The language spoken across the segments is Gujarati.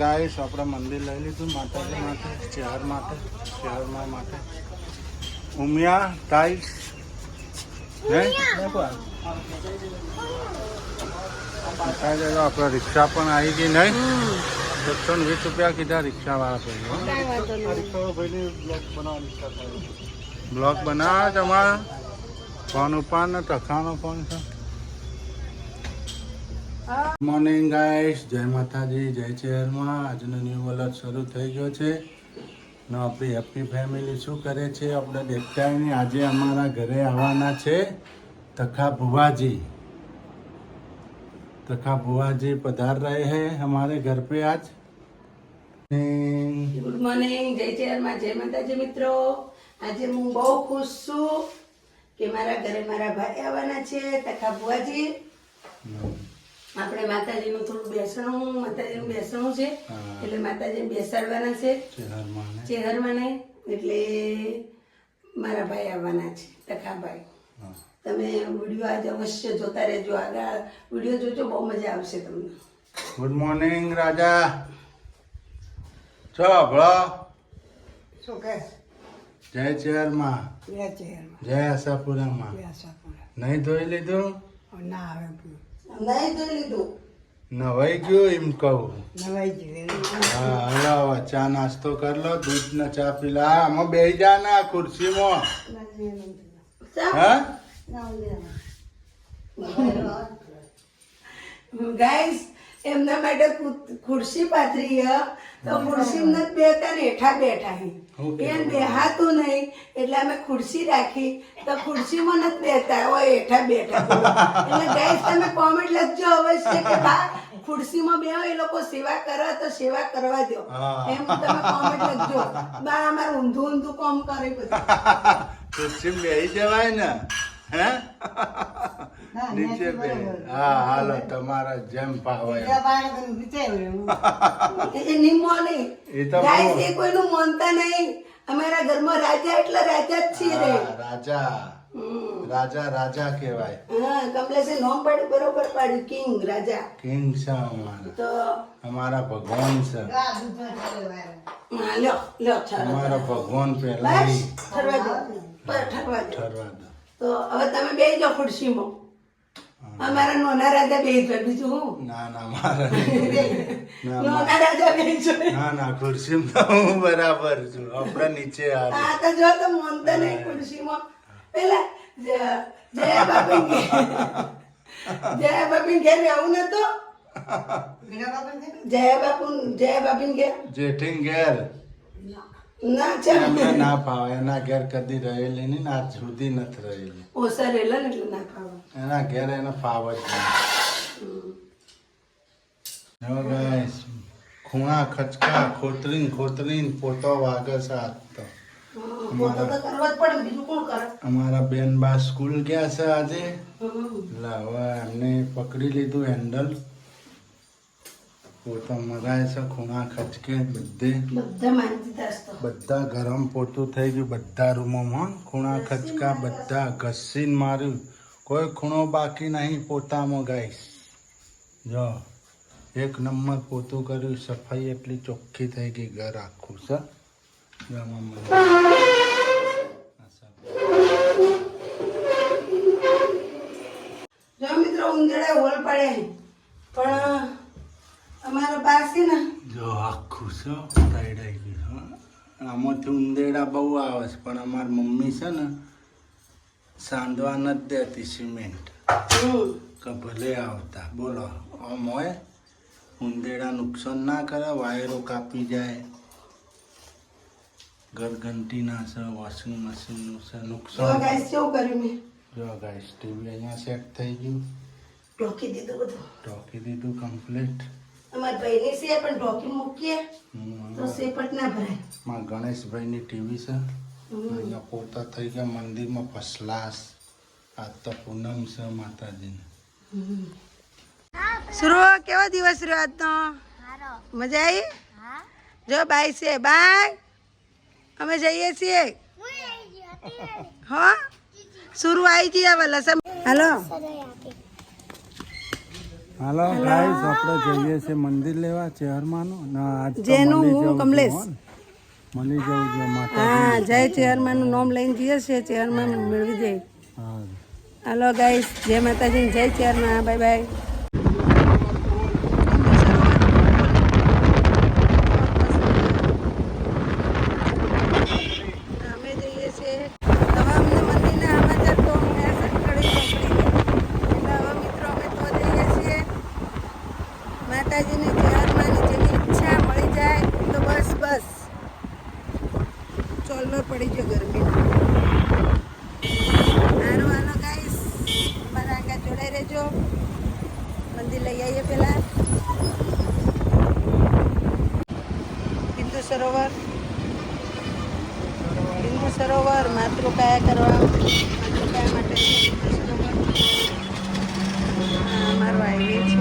ગાઈસ આપણે મંદિર લઈ લીધું માતાજી માટે, ચેહરમાં માટે ઉમિયા ટાઈલ્સ આપણે રિક્ષા પણ આવી ગઈ નહીં. 720 રૂપિયા કીધા રિક્ષા વાળા બ્લોગ બનાવે તમારા ફોન ઉપર ને ટખાનો ફોન છે. ગુડ મોર્નિંગ ગાઈસ, જય માતાજી, જય ચેહરમાં. આજનો ન્યૂ વ્લોગ શરૂ થઈ ગયો છે ને આપણી હેપી ફેમિલી શું કરે છે આપણે દેખતા નહીં. આજે અમારા ઘરે આવવાના છે તખા बुआ जी पधार रहे हैं हमारे घर पे आज. ગુડ મોર્નિંગ, જય ચેહરમાં, જય માતાજી મિત્રો. આજે હું બહુ ખુશ છું કે મારા ઘરે મારા ભાઈ આવવાના છે તખા બુઆજી. આપણે માતાજીનું થોડું બેસણું છે એટલે માતાજીને બેસાડવાના છે ચેહરમાંને, એટલે મારા ભાઈ આવવાના છે તખાભાઈ. તમે વિડીયો આજે અવશ્ય જોતા રહેજો, આગળ વિડીયો જોજો, બહુ મજા આવશે તમને. ગુડ મોર્નિંગ રાજા. ચો ભળો શું કહે? જય ચેહરમાં, જય આશાપુરામાં. નહીં ધોઈ લીધું? ના આવે, નહીં ધોઈ લીધું. નવાઈ ગયું એમ કહું. નવાઈ ગયું. હા, હલો ચા નાસ્તો કર લો, દૂધ ને ચા પી લો. હા, આમાં બેસી જા ને આ ખુરશીમાં. હા ગાઈસ, એમના માટે ખુરશી પાથરી તો ખુરશી નથી બેઠા ને હેઠા બેઠા એમ બેહાતું નહીં એટલે અમે ખુરશી રાખી તો ખુરશીમાં નથી બેઠા હોય, હેઠા બેઠા. એટલે ગાઈસ તમે કોમેન્ટ લખજો અવશ્ય કે બા ખુરશીમાં બેહો, એ લોકો સેવા કરે તો સેવા કરવા દો, એમ તમે કોમેન્ટ લખજો. બા અમારે ઊંધું કામ કરે બધું. ખુરશી બેસી જવાય ને. હે નીચે બે. હા હાલો, તમારા જેમ ફાવે. એ નિમો નહીં ગાઈસ, એ કોઈનું માનતા નહીં. અમારા ઘરમાં રાજા એટલે રાજા જ છીએ રે. રાજા કહેવાય. હા, કમલેશે નામ પાડ્યું, બરોબર પાડ્યું, કિંગ રાજા. કિંગ છે અમારા, તો અમારા ભગવાન છે. લ્યો અમારા ભગવાન પહેલા ઠરવા દો. તો હવે તમે બેસી જાઓ ખુરશીમાં. અમારા નોના રાજા બેસી જાય, બીજું હું. ના મારા નોના રાજા બેસી જાય. ના ખુરશીમાં તો હું બરાબર છું. આપણે નીચે આવે. આ તો જો તો મોનતા નહીં ખુરશીમાં. પેલા જયા બાપી ઘેર આવું નતો. જયા બાપી ઘેર જેઠીન ઘેર ના છે, ના ફાવે. એના ઘેર કદી રહેલી નહીં, આજ સુધી નથી રહેલી. ઓસા રહેલા ને એટલે ના ફાવે. એના ઘેર એને ફાવ જ નહીં. ખૂણા ખચકા ખોતરીન પોતો વાગે છે આજ તો. અમારા બેન બા સ્કૂલ ગયા છે આજે, એટલે હવે એમને પકડી લીધું હેન્ડલ. પોતો મરાય છે, ખૂણા ખચકે બધા ગરમ પોતું થઈ ગયું. બધા રૂમોમાં ખૂણા ખચકા બધા ઘસીને માર્યું. કોઈ ખૂણો બાકી નહીં પોતામાં. ગાઈસ જો એક નંબર પોતું કર્યું, સફાઈ એટલી ચોખ્ખી થઈ ગઈ, ઘર આખું છે. જો મિત્રો ઉંદરડા હોલ પડે પણ અમારા પાસે ને જો આખું છે ટાઈડાઈ ગયું. આમાંથી ઉંદેડા બહુ આવે છે પણ અમારી મમ્મી છે ને સાંધવા નથી દેતી સિમેન્ટ કે ભલે આવતા. બોલો આમ હોય, ઉંદેડા નુકસાન ના કરે, વાયરો કાપી જાય, ઘરઘંટીના છે, વોશિંગ મશીનનું છે નુકસાન. કેવું કર્યું મેં? જો ગાઈસ ટીવી અહીંયા સેટ થઈ ગયું, ઢોકી દીધું બધું, ઢોકી દીધું કમ્પ્લીટ. અમારા ભાઈની છે પણ ઢોકી મૂકીએ તો સેપટ ના ભરાય. માં ગણેશભાઈની ટીવી છે. અહીંયા પોતા થઈ ગયા મંદિરમાં ફસલાસ. આજ તો પૂનમ છે માતાજીને. સુરો કેવો દિવસ રહ્યો આજનો? મજા આવી? જો બાય છે, બાય, અમે જઈએ છીએ. હા, સુરુ આવી ગયા વલસમ. હાલો હાલો ગાઈસ આપણે જઈએ છીએ મંદિર લેવા ચેહરમાનું ના આજ તો જેનું મળી હું જવું કમલેશ. જોઈએ, મળી જવું જોઈએ માતા. હા જય ચેરમાનનું નામ લઈને જઈએ છીએ ચેરમાન મેળવી દે. હા હાલો ગાઈસ જય માતાજી જય ચેરમાન બાય બાય. અમે જઈએ છીએ હવે અમને મંદિરના સમાચાર તો મેસેજ કરી એટલે હવે મિત્રો અમે તો જઈએ છીએ માતાજીની ચેરમાની જેની ઈચ્છા મળી જાય તો બસ બસ ચોલ્લો પડી ગયો ગરમી. હાલો હાલો ગાઈસ મારા આગળ જોડાઈ રહેજો. મંદિર લઈ આવીએ પેલા બિંદુ સરોવર માતૃકાયા કરવા માતૃકાયા માટે બિંદુ સરોવર. આ અમારો હાઈવે છે.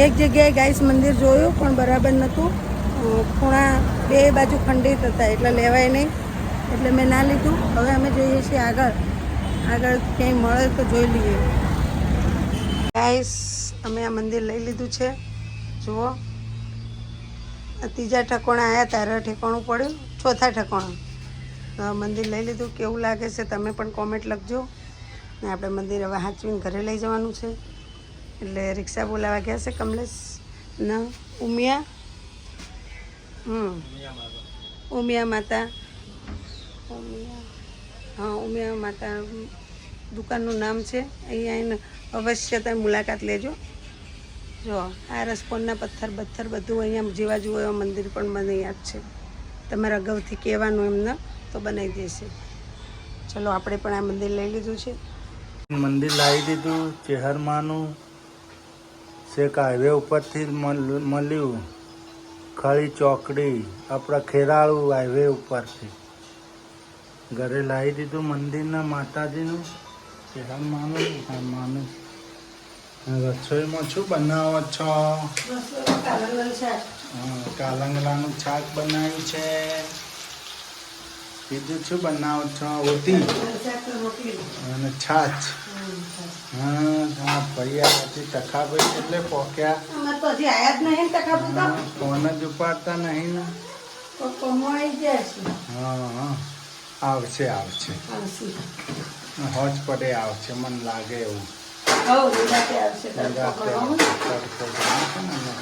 એક જગ્યાએ ગાઈસ મંદિર જોયું પણ બરાબર નહોતું. ખૂણા બે બાજુ ખંડિત હતા એટલે લેવાય નહીં એટલે મેં ના લીધું. હવે અમે જોઈએ છીએ આગળ ક્યાંય મળે તો જોઈ લઈએ. ગાઈસ અમે આ મંદિર લઈ લીધું છે. જુઓ આ ત્રીજા ઠકોણા આવ્યા તારા ઠેકાણું પડ્યું ચોથા ઠકોણા. મંદિર લઈ લીધું. કેવું લાગે છે તમે પણ કોમેન્ટ લખજો. ને આપણે મંદિર હવે હાંચવીને ઘરે લઈ જવાનું છે એટલે રિક્ષા બોલાવા ગયા છે કમલેશ ના ઉમિયા ઉમિયા માતા ઉમિયા માતા દુકાનનું નામ છે. અહીંયા આવીને અવશ્ય તમે મુલાકાત લેજો. જો આ રસપોનના પથ્થર બધું અહીંયા જેવા જુઓ એવા મંદિર પણ મને યાદ છે. તમારે અગાઉથી કહેવાનું એમને તો બનાવી દેશે. ચલો આપણે પણ આ મંદિર લઈ લીધું છે. મંદિર લાવી દીધું ચેહરમાનું. શેક હાઈવે ઉપરથી મળ્યું ખળી ચોકડી આપણા ખેરાળુ હાઈવે ઉપરથી. ઘરે લાવી દીધું મંદિરના માતાજીનું ચેહરમાનું. રસોઈમાં શું બનાવો છો? કાલંગલાનું શાક બનાવ્યું છે. બીજું શું બનાવો છો? રોટી અને છાછ. હા ભૈયા પછી ટકાભાઈ એટલે પોક્યા ફોન જ ઉપાડતા નહીં ને. હા આવશે હોજ પડે આવશે મને લાગે એવું.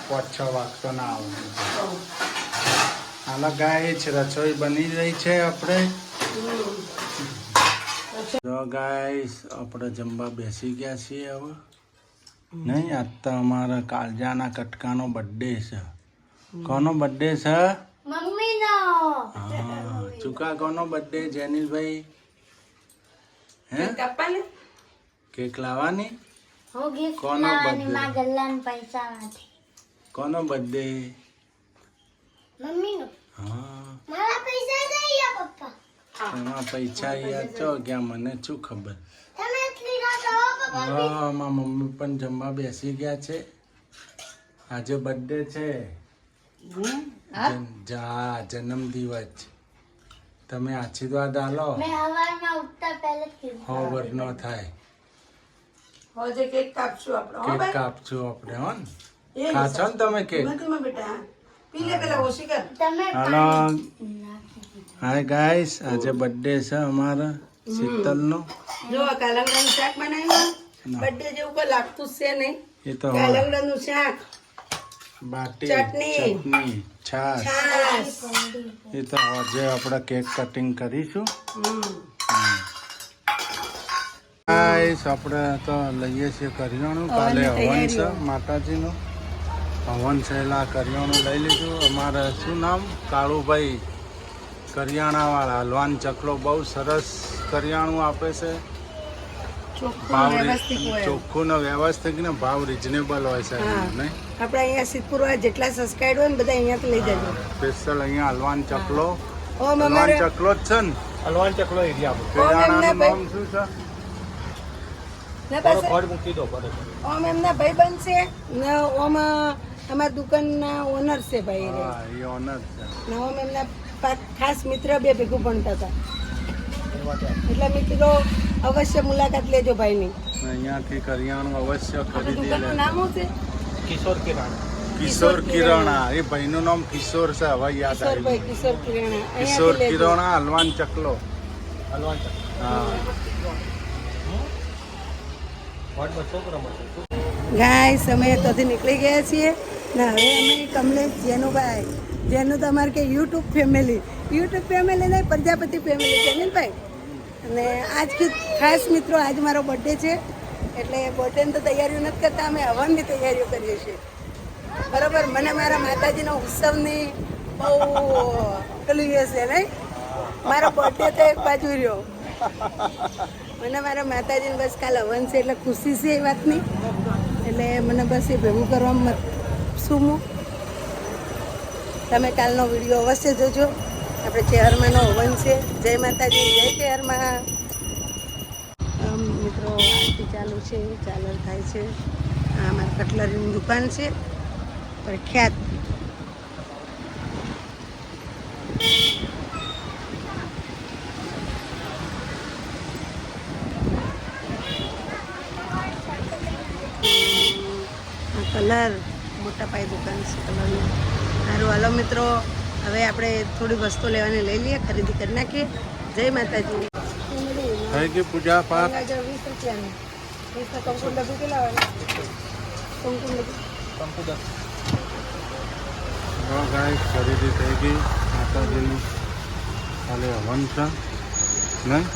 5-6 વાગતો ના આવે. હાલો ગાઈસ રસોઈ બની રહી છે. આપણે જો ગાઈસ આપણે જમવા બેસી ગયા છીએ હવે. નહીં આજ તો અમારા કાળજાના કટકાનો બર્થડે છે. કોનો બર્થડે છે? મમ્મીનો. હા ચુકા કોનો બર્થડે? જેનિલભાઈ હે કેક લાવવાની? હું ગિફ્ટ કોનો લાવવાની birthday? માં ગલ્લાન પૈસામાંથી. કોનો બર્થડે? મમ્મીનો. હા મારા પૈસા દઈએ પપ્પા. એમાં પૈસા યાદ છો ગયા મને શું ખબર. તમે એટલી રાત આવો પપ્પા. હા મારા મમ્મી પણ જમવા બેસી ગયા છે. આજે બર્થડે છે. જન્મદિવસ. તમે આશીર્વાદ આલો. મેં હવારમાં ઉઠતા પહેલા જ કીધું. હોવર નો થાય. હોજે કેક કાપશું આપણે. કેક કાપશું આપણે હો ને. ખાશો ને તમે કેક? બેટા પી લે પેલા ઓછી કર. તમે હાલો હાય ગાઈસ આજે બર્થડે છે અમારા શીતલનો. જો આ કાલંગડાનું શાક બનાવ્યું. બર્થડે જેવું કોઈ લાગતું જ છે નહીં. એ તો કાલંગડાનું શાક બાટી ચટણી, છાશ. છાશ. એ તો આજે આપણે કેક કટિંગ કરીશું. ગાઈસ આપણે તો લઈએ છીએ કરિયાણું. કાલે હવન છે માતાજીનું. હવન છેલ્લા કરિયાણું લઈ લીધું. અમારે શું નામ? કાળુભાઈ કરિયાણાવાળા. હલવાન ચકલો બહુ સરસ કરિયાણું આપે છે. ભાવ ચોખ્ખું ને વ્યવસ્થિત ને ભાવ રિઝનેબલ હોય છે. નહીં આપણે અહીંયા સિદ્ધપુર જેટલા સબસ્ક્રાઇબ હોય ને બધા અહીંયાથી લઈ જજો. સ્પેશિયલ અહીંયા હલવાન ચકલો. ઓમ હલવાન અમારે ચકલો જ છે ને? હલવાન ચકલો એરિયા કરિયાણાનું નામ શું છે? ના પાસે ફળ મૂકી દો પડે. ઓમ એમના ભાઈ બનશે ને ઓમ અમારા દુકાનના ઓનર છે ભાઈ રે હા એ ઓનર છે. ને અમે એમના ખાસ મિત્ર બે ભેગું ભણતા હતા. એટલે મિત્રો અવશ્ય મુલાકાત લેજો ભાઈની. અહીંયાથી કરિયાણું અવશ્ય આપણી ખરીદી દુકાનનું લે. નામ શું છે? કિશોર કિરાણા. એ ભાઈનું નામ કિશોર છે, હવે યાદ કિશોરભાઈ આવ્યું. કિશોર કિરાણા. કિશોર અહીંયાથી લેજો. કિરાણા હલવાન ચકલો. હા ગાઈસ અમે ત્યાંથી નીકળી ગયા છીએ ને હવે અમે કમલેશ જેનુભાઈ જેનું તમારે કે યુટ્યુબ ફેમિલી નહીં પ્રજાપતિ ફેમિલી જમીનભાઈ. અને આજ ખાસ મિત્રો આજ મારો બર્થડે છે એટલે બર્થડેની તો તૈયારીઓ નથી કરતા, અમે હવનની તૈયારીઓ કરીએ છીએ. બરાબર. મને મારા માતાજીનો ઉત્સવની બહુ પેલું એ છે નહીં, મારો બર્થડે તો એક બાજુ રહ્યો. મને મારા માતાજીને બસ કાલ હવન છે એટલે ખુશી છે એ વાતની. એટલે મને બસ એ ભેગું કરવામાં શું હું તમે કાલનો વિડીયો અવશ્ય જોજો. આપણે ચેહરમાંનો હવન છે. જય માતાજી, જય ચેહરમાં. મિત્રો આરતી ચાલુ છે, ચાલર થાય છે. આ અમારી કટલરીની દુકાન છે પ્રખ્યાત. કલર મોટા પાયે દુકાન છે કલરની. સારું હાલો મિત્રો, હવે આપણે થોડી વસ્તુ લેવાની લઈ લઈએ, ખરીદી કરી નાખીએ. જય માતાજી. થઈ ગઈ પૂજા પાઠ. 20 રૂપિયાની 20 કંકુ ડબ્બી કેટલા આવે? કંકુ ડબ્બી ગાઈસ ખરીદી થઈ ગઈ. માતાજીનું કાલે હવન છે નહીં?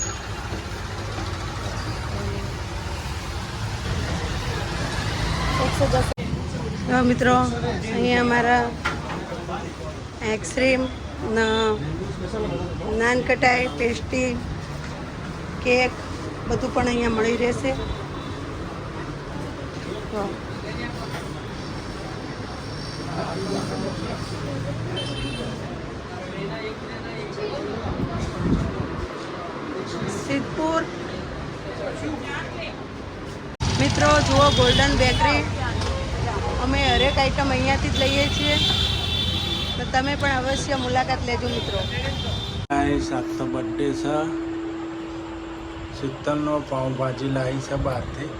તો મિત્રો અહીંયા અમારા આઈસ્ક્રીમ નાન કટાઈ, પેસ્ટી, કેક બધું પણ અહીંયા મળી રહેશે. તો સિદ્ધપુર મિત્રો જુઓ ગોલ્ડન બેકરી. અમે હરેક આઈટમ અહીંયાથી જ લઈએ છીએ, તો તમે પણ અવશ્ય મુલાકાત લેજો મિત્રો. ગાઈસ આજ તો બર્થડે છે. શીતલનો પાઉંભાજી લાવી છે બહારથી.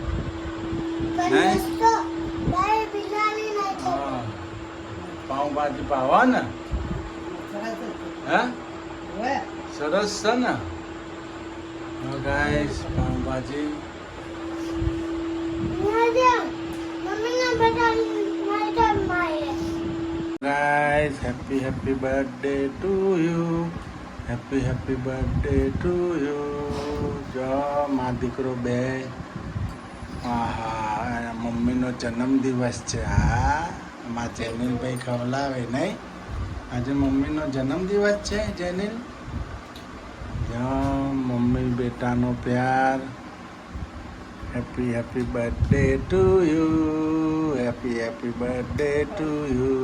નહીં? હા પાઉંભાજી ભાવા ને? હે સરસ છે ને? Guys pav bhaji. Guys, happy birthday to you. Happy birthday to you. જો મા દીકરો બે. આહા મમ્મીનો જન્મદિવસ છે. હા મા જેનિલભાઈ ખવડાવે નહીં? આજે મમ્મીનો જન્મદિવસ છે જેનિલ. જો મમ્મી બેટાનો પ્યાર. Happy birthday to you. Happy birthday to you.